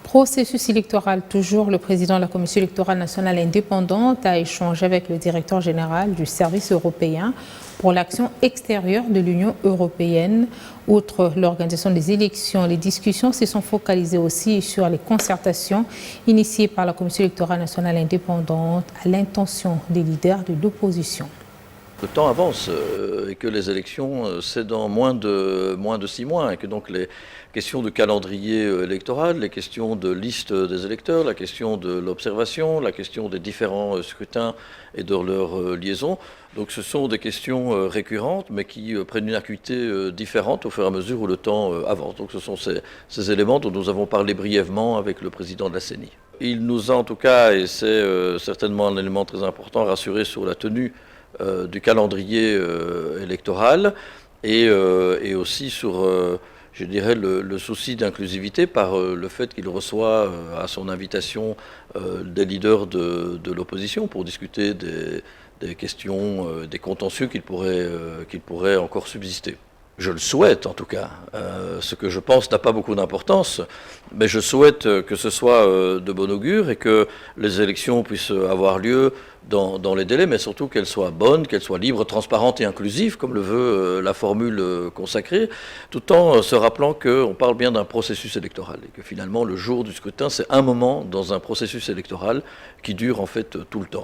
Processus électoral, toujours, le président de la Commission électorale nationale indépendante a échangé avec le directeur général du service européen pour l'action extérieure de l'Union européenne. Outre l'organisation des élections, les discussions se sont focalisées aussi sur les concertations initiées par la Commission électorale nationale indépendante à l'intention des leaders de l'opposition. Le temps avance et que les élections, c'est dans moins de 6 mois et que donc les questions de calendrier électoral, les questions de liste des électeurs, la question de l'observation, la question des différents scrutins et de leur liaison. Donc ce sont des questions récurrentes mais qui prennent une acuité différente au fur et à mesure où le temps avance. Donc ce sont ces éléments dont nous avons parlé brièvement avec le président de la CENI. Il nous a en tout cas, et c'est certainement un élément très important, rassuré sur la tenue du calendrier électoral et aussi sur, je dirais, le souci d'inclusivité par le fait qu'il reçoit à son invitation des leaders de l'opposition pour discuter des questions, des contentieux qui pourraient encore subsister. Je le souhaite en tout cas. Ce que je pense n'a pas beaucoup d'importance, mais je souhaite que ce soit de bon augure et que les élections puissent avoir lieu dans les délais, mais surtout qu'elles soient bonnes, qu'elles soient libres, transparentes et inclusives, comme le veut la formule consacrée, tout en se rappelant qu'on parle bien d'un processus électoral et que finalement le jour du scrutin, c'est un moment dans un processus électoral qui dure en fait tout le temps.